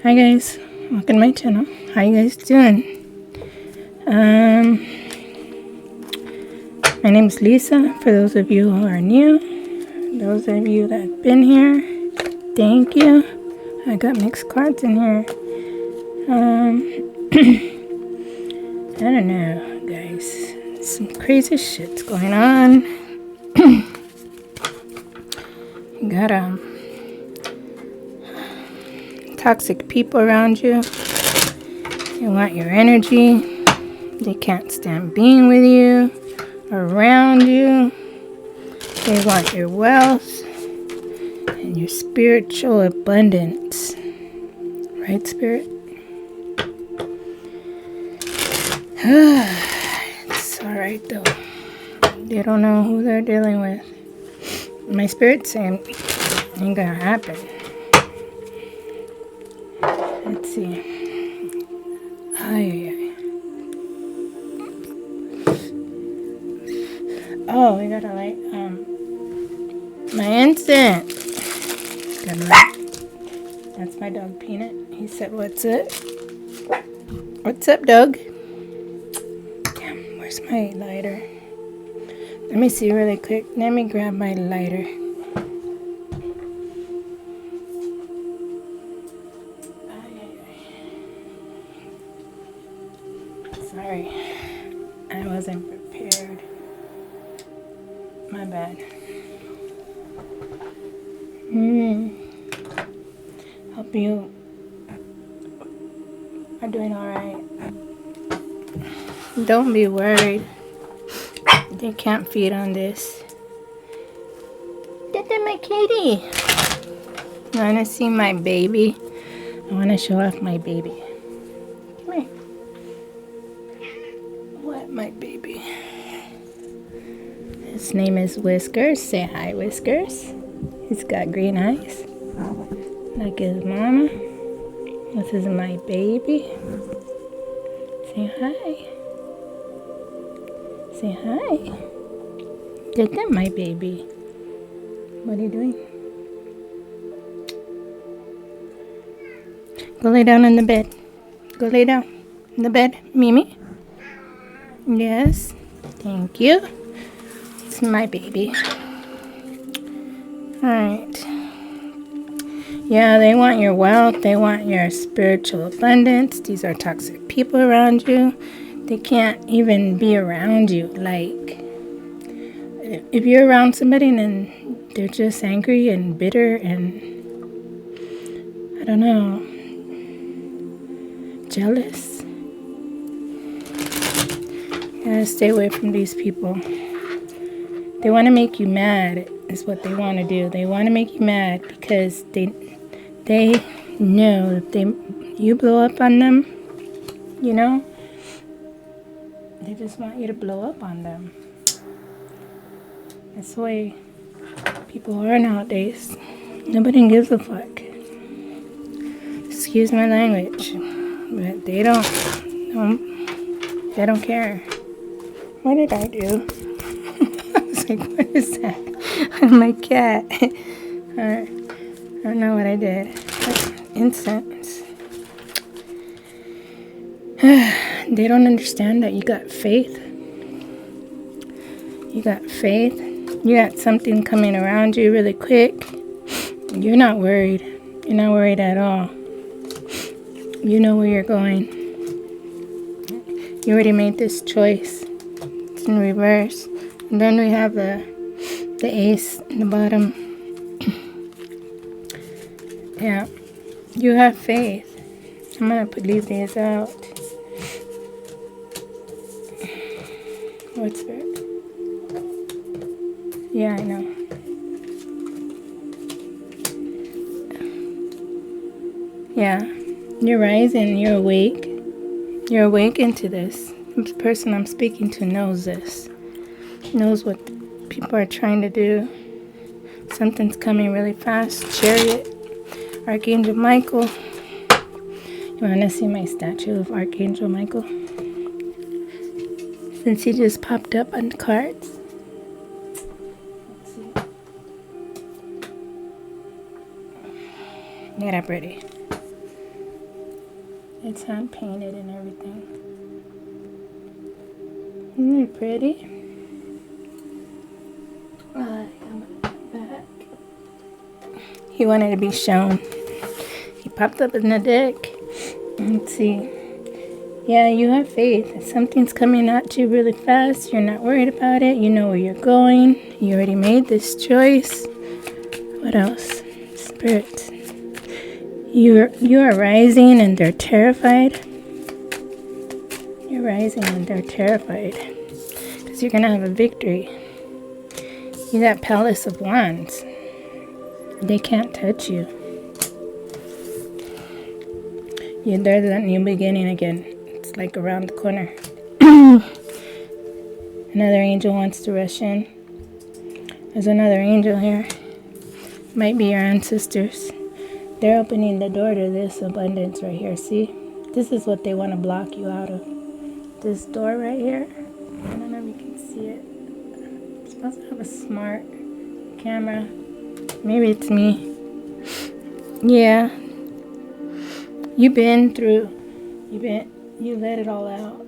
Hi guys, welcome to my channel. How you guys doing? My name is Lisa. For those of you who are new, those of you that have been here, thank you. I got mixed cards in here. I don't know, guys. Some crazy shit's going on. You got toxic people around you. They want your energy. They can't stand being with you, around you. They want your wealth and your spiritual abundance. Right, Spirit? It's alright though. They don't know who they're dealing with. My spirit's saying it ain't gonna happen. Let's see. Oh, we gotta light my incense. Gotta light. That's my dog Peanut. He said, "What's up? What's up, dog?" Damn, where's my lighter? Let me see really quick. Let me grab my lighter. Sorry, I wasn't prepared. My bad. Hope you are doing alright. Don't be worried. They can't feed on this. That's my kitty. You wanna see my baby? I wanna show off my baby. Come here. What, my baby? His name is Whiskers. Say hi, Whiskers. He's got green eyes. Like his mama. This is my baby. Say hi. Say hi. Look at my baby. What are you doing? Go lay down in the bed. Go lay down in the bed, Mimi. Yes. Thank you. It's my baby. Alright. Yeah, they want your wealth. They want your spiritual abundance. These are toxic people around you. They can't even be around you. Like, if you're around somebody and then they're just angry and bitter and, I don't know, jealous, you gotta stay away from these people. They want to make you mad is what they want to do. They want to make you mad because they know that you blow up on them, you know? They just want you to blow up on them. That's the way people are nowadays. Nobody gives a fuck. Excuse my language, but they don't care. What did I do? I was like, what is that? My cat. I don't know what I did. Incense. They don't understand that you got faith. You got faith. You got something coming around you really quick. You're not worried. You're not worried at all. You know where you're going. You already made this choice. It's in reverse. And then we have the ace in the bottom. Yeah. You have faith. I'm going to leave these out. What's that? Yeah, I know. Yeah. You're rising. You're awake. You're awake into this. The person I'm speaking to knows this. Knows what people are trying to do. Something's coming really fast. Chariot. Archangel Michael. You want to see my statue of Archangel Michael? Since he just popped up on the cards. Let's see. Get up, ready. It's hand painted and everything. Isn't it pretty? Back. He wanted to be shown. He popped up in the deck. Let's see. Yeah, you have faith. Something's coming at you really fast. You're not worried about it. You know where you're going. You already made this choice. What else? Spirit. You are rising and they're terrified. You're rising and they're terrified. Because you're going to have a victory. You got Palace of Wands. They can't touch you. There's that new beginning again. It's like around the corner. Another angel wants to rush in. There's another angel here. Might be your ancestors. They're opening the door to this abundance right here. See? This is what they want to block you out of. This door right here. I don't know if you can see it. I'm supposed to have a smart camera. Maybe it's me. Yeah. You let it all out.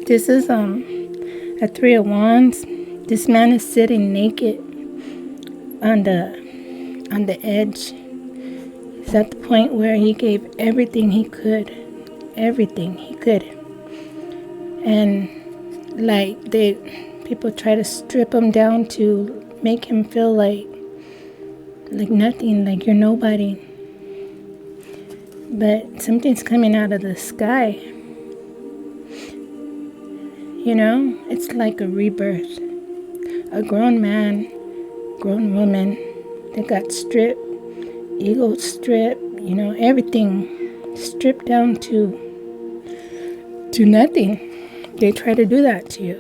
This is a 3 of Wands. This man is sitting naked on the edge. He's at the point where he gave everything he could. And like people try to strip him down to make him feel like nothing, like you're nobody. But something's coming out of the sky. You know, it's like a rebirth. A grown man, grown woman, they got stripped, ego stripped, you know, everything stripped down to nothing. They try to do that to you.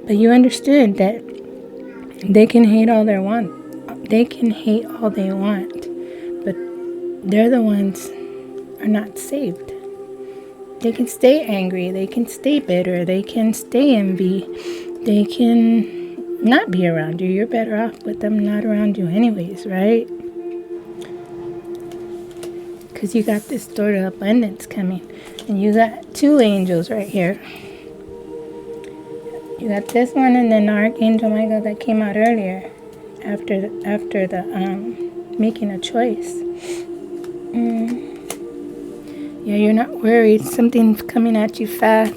But you understood that they can hate all they want. They can hate all they want. But they're the ones are not saved. They can stay angry. They can stay bitter. They can stay envy. They can not be around you. You're better off with them not around you anyways, right? Because you got this door to abundance coming. And you got 2 angels right here. You got this one and then Archangel Michael that came out earlier. After the making a choice. Yeah, you're not worried. Something's coming at you fast.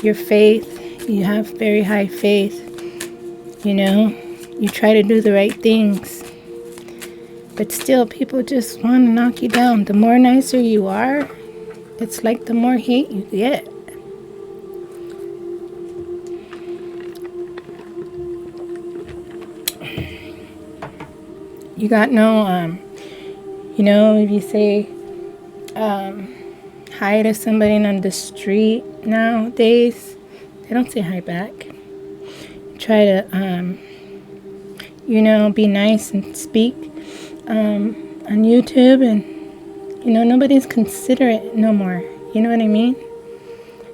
Your faith. You have very high faith. You know, you try to do the right things. But still, people just want to knock you down. The more nicer you are, it's like the more hate you get. You got no, you know, if you say hi to somebody on the street nowadays, they don't say hi back. Try to, you know, be nice and speak on YouTube, and, you know, nobody's considerate no more. You know what I mean?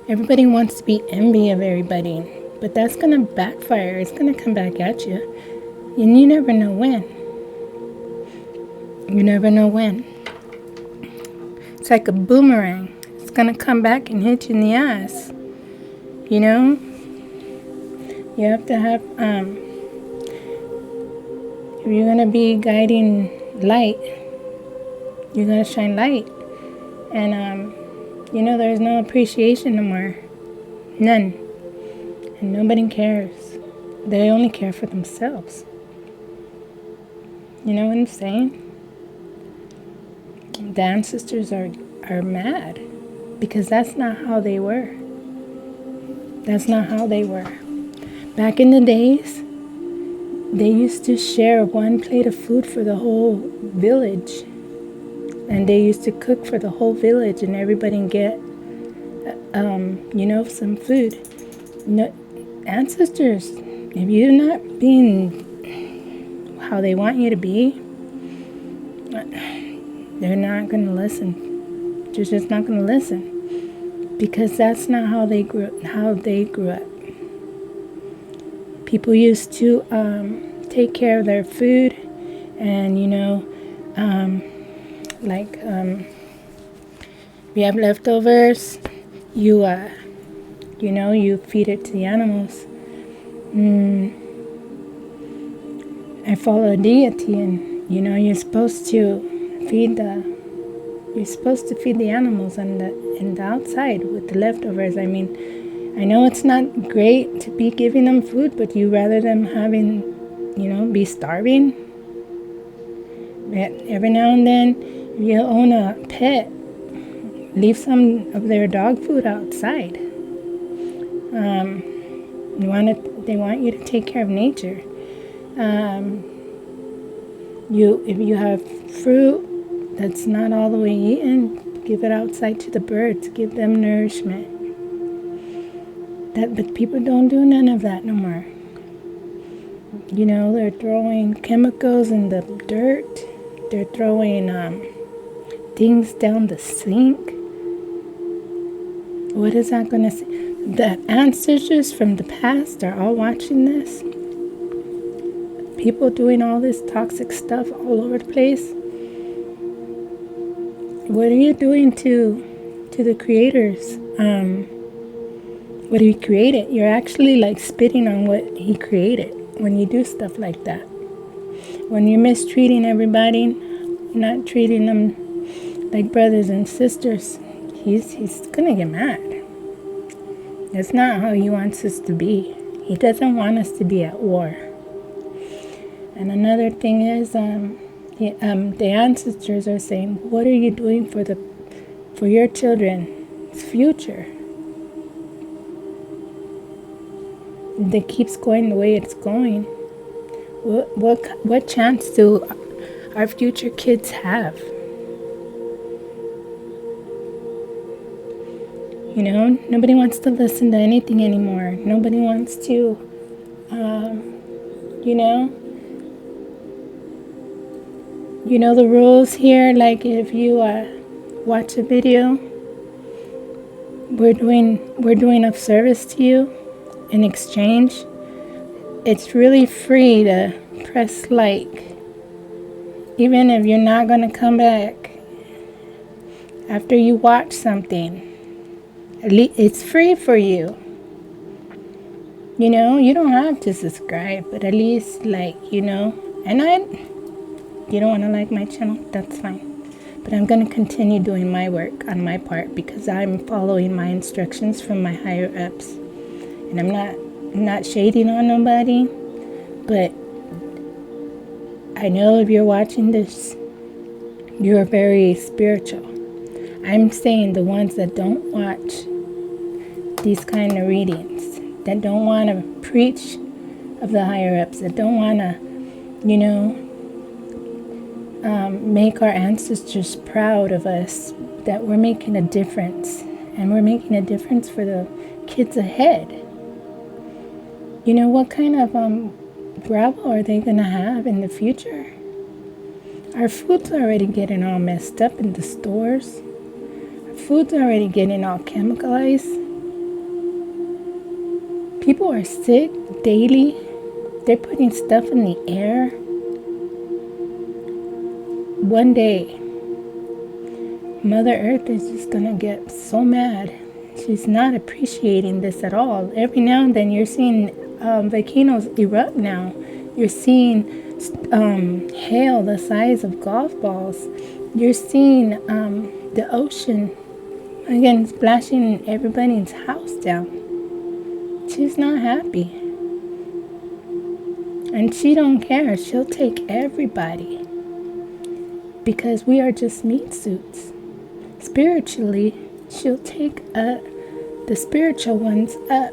Everybody wants to be envy of everybody, but that's going to backfire. It's going to come back at you, and you never know when. You never know when. It's like a boomerang. It's going to come back and hit you in the ass. You know? You have to have, if you're going to be guiding light, you're going to shine light. And, you know, there's no appreciation no more. None. And nobody cares. They only care for themselves. You know what I'm saying? The ancestors are mad because that's not how they were. That's not how they were. Back in the days, they used to share one plate of food for the whole village. And they used to cook for the whole village and everybody get, you know, some food. No, ancestors, if you're not being how they want you to be, they're not going to listen. They're just not going to listen. Because that's not how they grew up. People used to take care of their food and, you know, Like, if you have leftovers, you you feed it to the animals. I follow a deity, and you're supposed to feed the animals in the outside with the leftovers. I mean, I know it's not great to be giving them food, but you rather them having, be starving. But every now and then, if you own a pet, leave some of their dog food outside. They want you to take care of nature. If you have fruit that's not all the way eaten, give it outside to the birds. Give them nourishment. But people don't do none of that no more. They're throwing chemicals in the dirt. They're throwing things down the sink. What is that going to say? The ancestors from the past are all watching this. People doing all this toxic stuff all over the place. What are you doing to the creators? What he created? You're actually like spitting on what he created when you do stuff like that. When you're mistreating everybody, not treating them like brothers and sisters, he's gonna get mad. That's not how he wants us to be. He doesn't want us to be at war. And another thing is, the ancestors are saying, what are you doing for your children's future? If it keeps going the way it's going, what chance do our future kids have? Nobody wants to listen to anything anymore. Nobody wants to, the rules here. Like if you watch a video, we're doing of service to you. In exchange, it's really free to press like, even if you're not going to come back after you watch something. At least it's free for you. You don't have to subscribe, but at least and you don't want to like my channel, that's fine. But I'm going to continue doing my work on my part because I'm following my instructions from my higher ups. And I'm not shading on nobody, but I know if you're watching this, you're very spiritual. I'm saying the ones that don't watch these kind of readings, that don't want to preach of the higher ups, that don't want to, make our ancestors proud of us, that we're making a difference, and we're making a difference for the kids ahead. What kind of gravel are they going to have in the future? Our food's already getting all messed up in the stores. Our food's already getting all chemicalized. People are sick daily. They're putting stuff in the air. One day, Mother Earth is just going to get so mad. She's not appreciating this at all. Every now and then you're seeing volcanoes erupt now. You're seeing hail the size of golf balls. You're seeing the ocean, again, splashing everybody's house down. She's not happy. And she don't care. She'll take everybody. Because we are just meat suits. Spiritually, she'll take the spiritual ones up.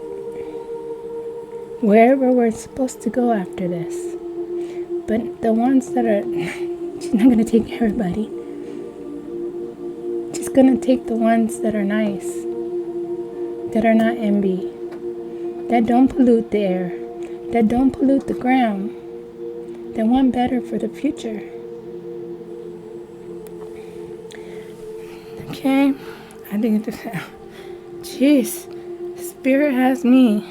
Wherever we're supposed to go after this. But the ones that are, she's not going to take everybody. She's going to take the ones that are nice, that are not envy, that don't pollute the air, that don't pollute the ground, that want better for the future. Okay, I think it's, jeez, Spirit has me.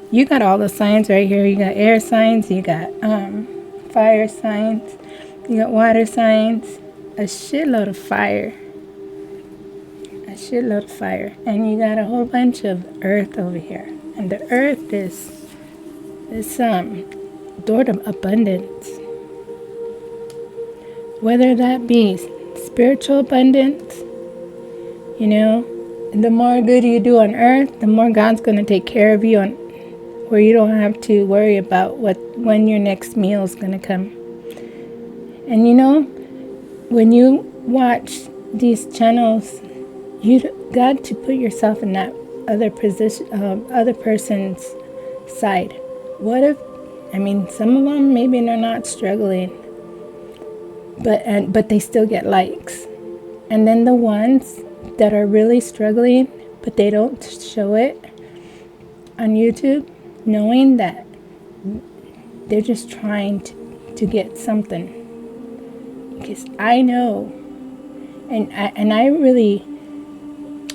You got all the signs right here. You got air signs, you got fire signs, you got water signs, a shitload of fire. A shitload of fire. And you got a whole bunch of earth over here. And the earth is door to abundance. Whether that be spiritual abundance, the more good you do on earth, the more God's going to take care of you on where you don't have to worry about when your next meal is going to come. And when you watch these channels, you got to put yourself in that other person's side. What if, some of them maybe they're not struggling, but they still get likes. And then the ones that are really struggling, but they don't show it on YouTube, knowing that they're just trying to get something. Because I know,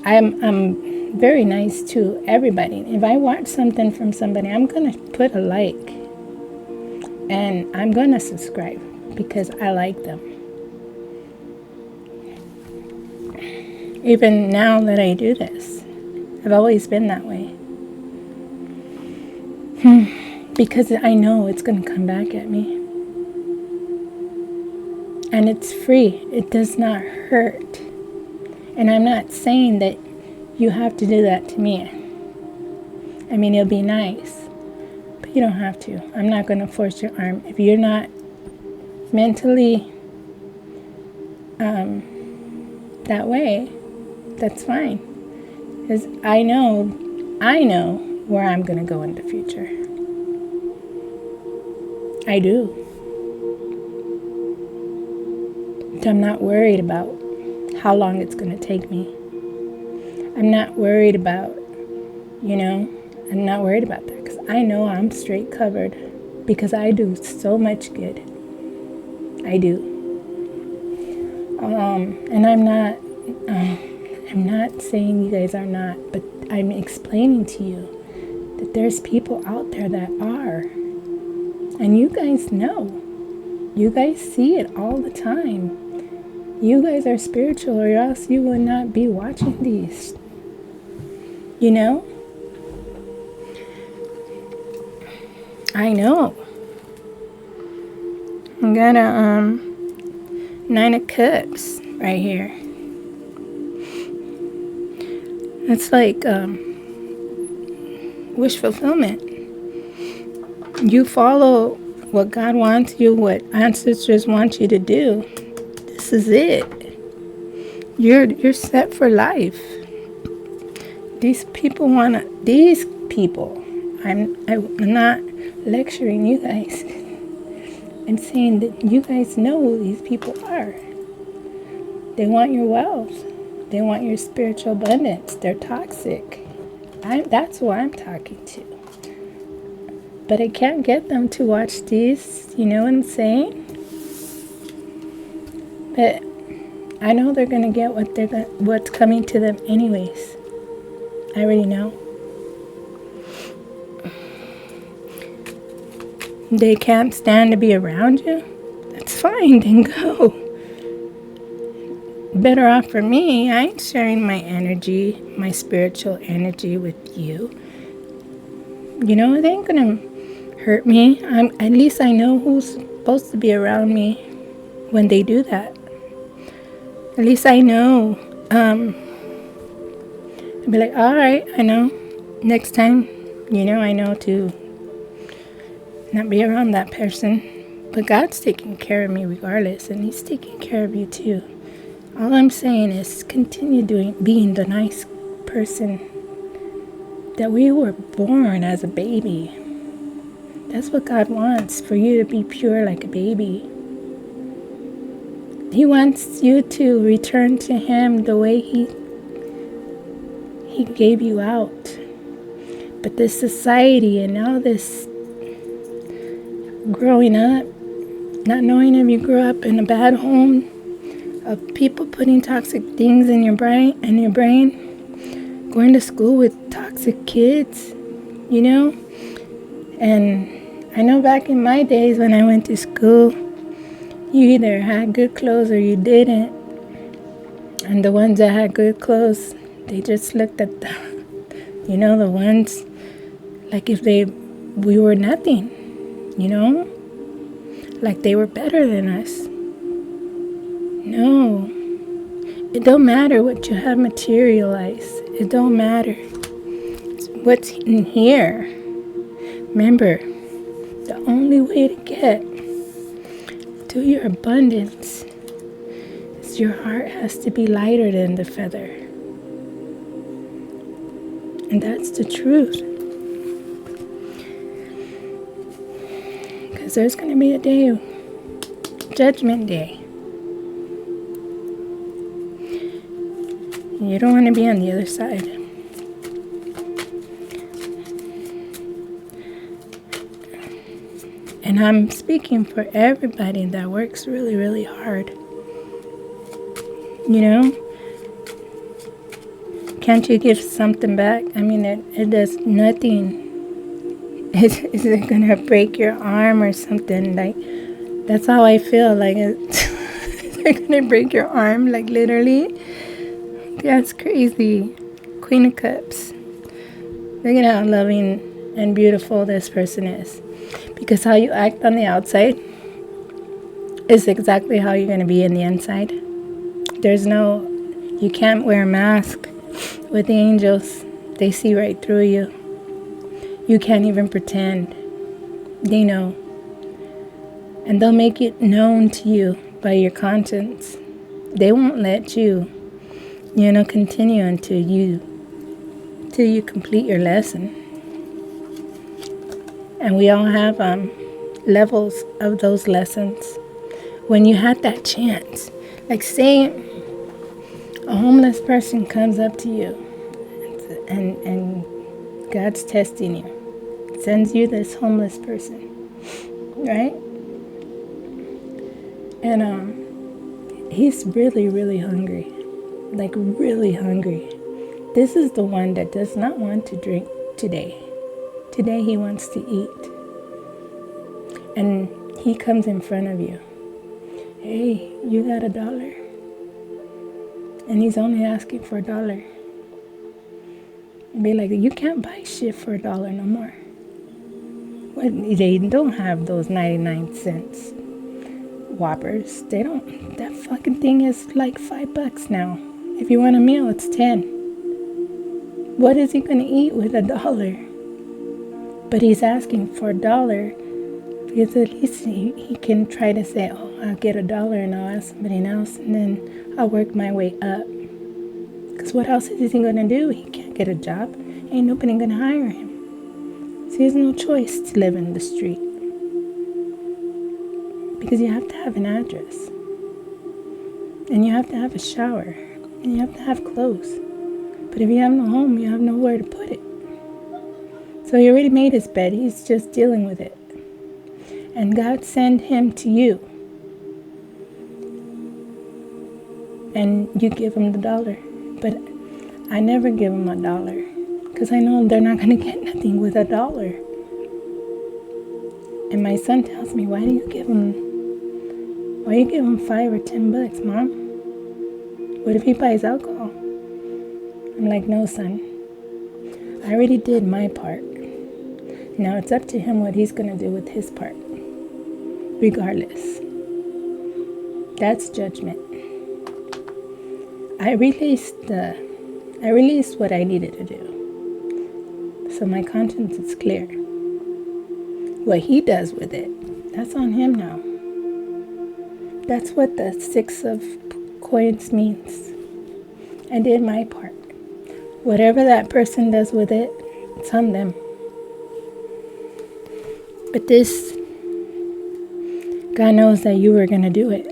I'm very nice to everybody. If I watch something from somebody, I'm gonna put a like, and I'm gonna subscribe because I like them. Even now that I do this, I've always been that way. Because I know it's going to come back at me. And it's free. It does not hurt. And I'm not saying that you have to do that to me. It'll be nice. But you don't have to. I'm not going to force your arm. If you're not mentally that way, that's fine. Because I know where I'm going to go in the future. I do. So I'm not worried about how long it's going to take me. I'm not worried about, I'm not worried about that because I know I'm straight covered because I do so much good. I do. And I'm not saying you guys are not, but I'm explaining to you that there's people out there that are. And you guys know. You guys see it all the time. You guys are spiritual or else you would not be watching these. I know. I got a 9 of Cups right here. It's like wish fulfillment. You follow what God wants you, what ancestors want you to do. This is it. You're set for life. These people, I'm not lecturing you guys. I'm saying that you guys know who these people are. They want your wealth. They want your spiritual abundance. They're toxic. That's who I'm talking to. But I can't get them to watch these. You know what I'm saying? But I know they're going to get what's coming to them anyways. I already know. They can't stand to be around you? That's fine, then go. Better off for me. I ain't sharing my energy, my spiritual energy with you. It ain't gonna hurt me. At least I know who's supposed to be around me when they do that. At least I know. I'll be like, all right, I know. Next time, I know to not be around that person. But God's taking care of me regardless, and He's taking care of you too. All I'm saying is continue being the nice person that we were born as a baby. That's what God wants, for you to be pure like a baby. He wants you to return to Him the way He gave you out. But this society and all this growing up, not knowing if you grew up in a bad home, of people putting toxic things in your brain, going to school with toxic kids, And I know back in my days when I went to school, you either had good clothes or you didn't. And the ones that had good clothes, they just looked at the ones like if we were nothing, like they were better than us. No, it don't matter what you have materialized. It don't matter. It's what's in here. Remember, the only way to get to your abundance is your heart has to be lighter than the feather. And that's the truth. Because there's going to be a day, Judgment Day. You don't want to be on the other side. And I'm speaking for everybody that works really, really hard. Can't you give something back? I mean, it does nothing. Is it going to break your arm or something? Like, that's how I feel. Like, is it going to break your arm? Like, literally? That's crazy. Queen of Cups. Look at how loving and beautiful this person is. Because how you act on the outside is exactly how you're going to be in the inside. You can't wear a mask with the angels. They see right through you. You can't even pretend. They know. And they'll make it known to you by your conscience. They won't let you, continue until you complete your lesson. And we all have levels of those lessons. When you had that chance, like say a homeless person comes up to you and God's testing you, sends you this homeless person, right? And he's really, really hungry, like really hungry. This is the one that does not want to drink today. Today he wants to eat. And he comes in front of you. Hey, you got $1? And he's only asking for $1. Be like, you can't buy shit for $1 no more. Well, they don't have those 99 cents Whoppers. They don't. That fucking thing is like $5 now. If you want a meal, it's 10. What is he gonna eat with $1? But he's asking for $1 because at least he can try to say, oh, I'll get $1 and I'll ask somebody else and then I'll work my way up. Because what else is he going to do? He can't get a job. Ain't nobody going to hire him. So he has no choice to live in the street. Because you have to have an address. And you have to have a shower. And you have to have clothes. But if you have no home, you have nowhere to put it. So he already made his bed. He's just dealing with it. And God sent him to you. And you give him the $1. But I never give him $1. Because I know they're not going to get nothing with $1. And my son tells me, why you give him $5 or $10, Mom? What if he buys alcohol? I'm like, no, son. I already did my part. Now it's up to him what he's going to do with his part. Regardless. That's judgment. I released what I needed to do. So my conscience is clear. What he does with it, that's on him now. That's what the 6 of coins means. I did my part. Whatever that person does with it, it's on them. But this, God knows that you were going to do it,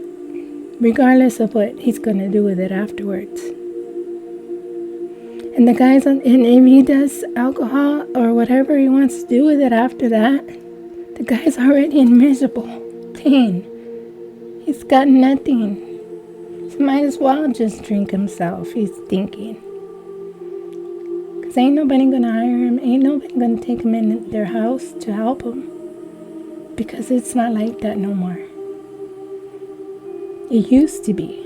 regardless of what he's going to do with it afterwards. And the guy's, and if he does alcohol or whatever he wants to do with it after that, the guy's already in miserable pain. He's got nothing. So might as well just drink himself, he's thinking. Because ain't nobody going to hire him. Ain't nobody going to take him in their house to help him. Because it's not like that no more. It used to be.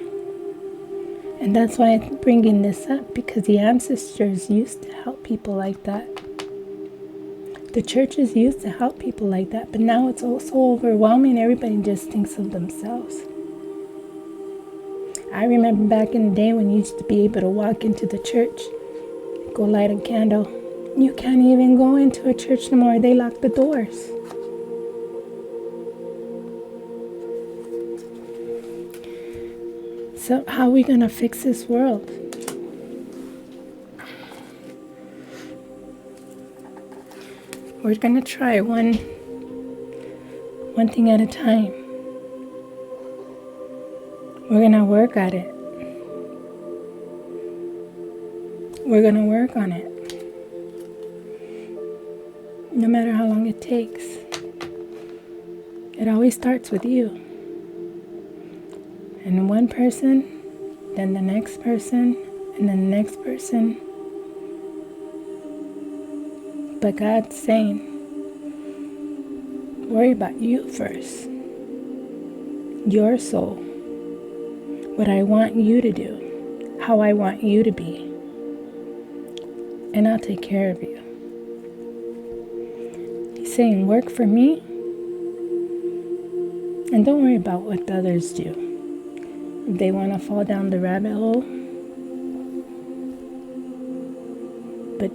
And that's why I'm bringing this up. Because the ancestors used to help people like that. The churches used to help people like that. But now it's all so overwhelming. Everybody just thinks of themselves. I remember back in the day when you used to be able to walk into the church, go light a candle. You can't even go into a church no more. They lock the doors. So how are we going to fix this world? We're going to try one thing at a time. We're going to work at it. We're going to work on it. No matter how long it takes. It always starts with you. And one person, then the next person, and then the next person. But God's saying, worry about you first. Your soul. What I want you to do. How I want you to be. And I'll take care of you. He's saying, work for me. And don't worry about what the others do. If they want to fall down the rabbit hole. But,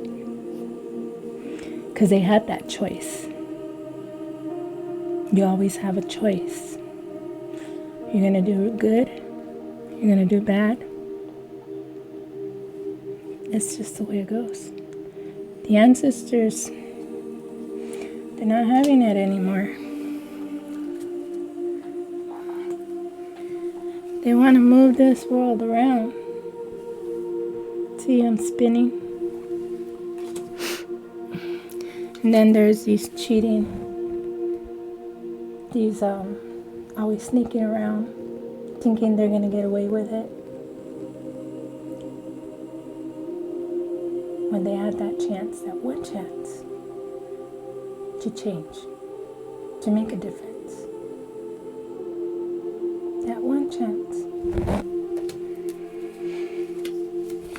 because they had that choice. You always have a choice. You're going to do good. You're going to do bad. It's just the way it goes. The ancestors, they're not having it anymore. They want to move this world around. See, I'm spinning. And then there's these cheating, these always sneaking around, thinking they're going to get away with it. When they had that chance, that one chance, to change, to make a difference. That one chance.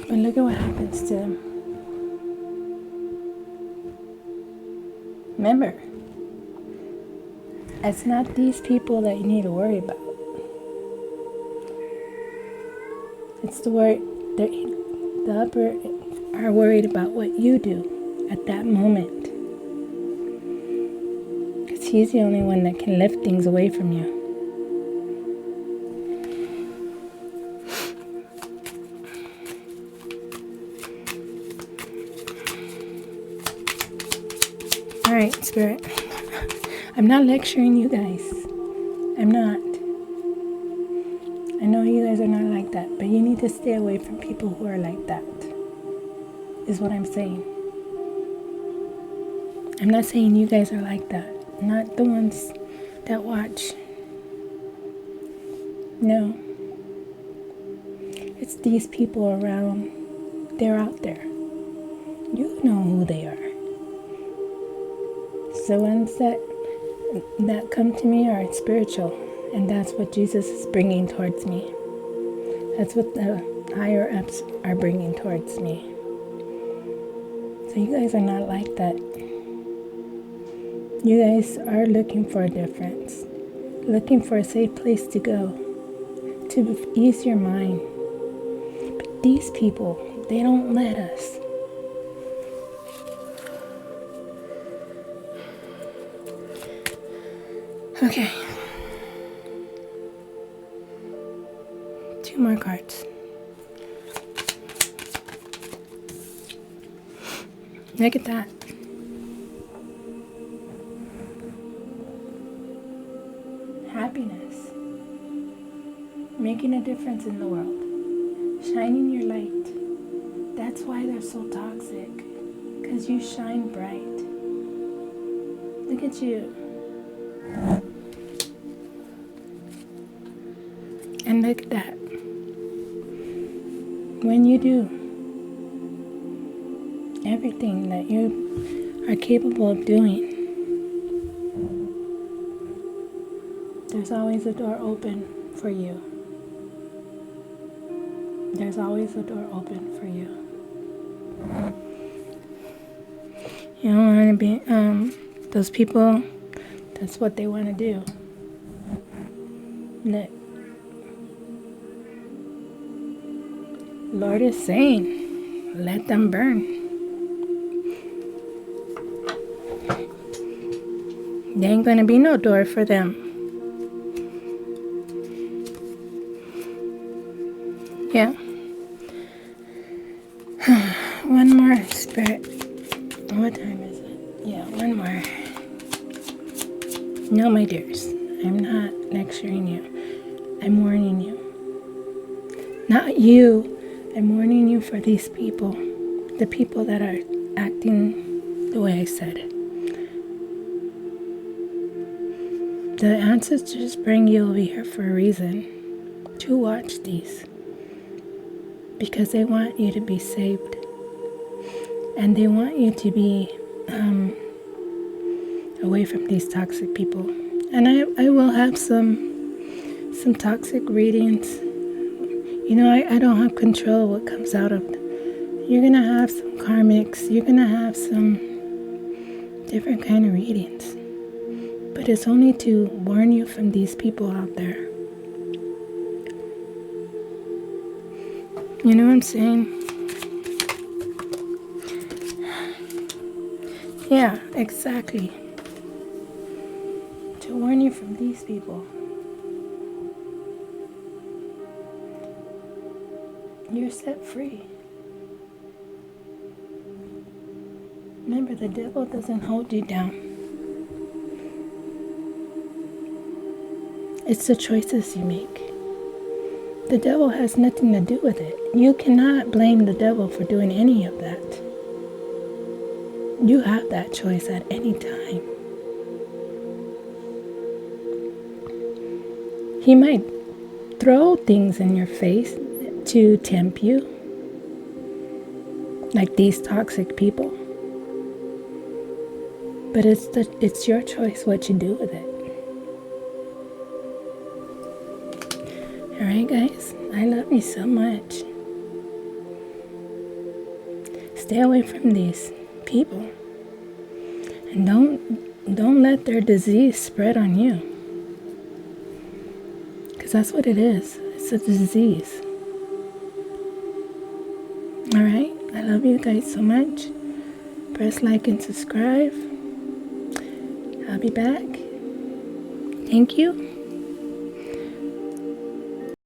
But look at what happens to them. Remember, it's not these people that you need to worry about. It's the upper are worried about what you do at that moment. Because he's the only one that can lift things away from you. Alright, Spirit. I'm not lecturing you guys. I'm not. I know you guys are not like that, but you need to stay away from people who are like that. Is what I'm saying. I'm not saying you guys are like that. Not the ones that watch. No. It's these people around. They're out there. You know who they are. The ones that come to me are spiritual. And that's what Jesus is bringing towards me. That's what the higher ups are bringing towards me. So you guys are not like that. You guys are looking for a difference. Looking for a safe place to go. To ease your mind. But these people, they don't let us. Okay. 2 more cards. Look at that. Happiness. Making a difference in the world. Shining your light. That's why they're so toxic. Because you shine bright. Look at you. And look at that. When you do, everything that you are capable of doing. There's always a door open for you. There's always a door open for you. You don't want to be, those people, that's what they want to do. That Lord is saying, let them burn. There ain't going to be no door for them. Yeah. One more, Spirit. What time is it? Yeah, one more. No, my dears, I'm not lecturing you. I'm warning you. Not you. I'm warning you for these people. The people that are acting the way I said. The ancestors bring you over here for a reason. To watch these. Because they want you to be saved. And they want you to be away from these toxic people. And I will have some toxic readings. You know, I don't have control of what comes out of. You're going to have some karmics. You're going to have some different kind of readings. But it's only to warn you from these people out there. You know what I'm saying? Yeah, exactly. To warn you from these people. You're set free. Remember, the devil doesn't hold you down. It's the choices you make. The devil has nothing to do with it. You cannot blame the devil for doing any of that. You have that choice at any time. He might throw things in your face to tempt you, like these toxic people. But it's your choice what you do with it. Alright guys, I love you so much. Stay away from these people. And don't let their disease spread on you. Because that's what it is. It's a disease. Alright, I love you guys so much. Press like and subscribe. I'll be back. Thank you.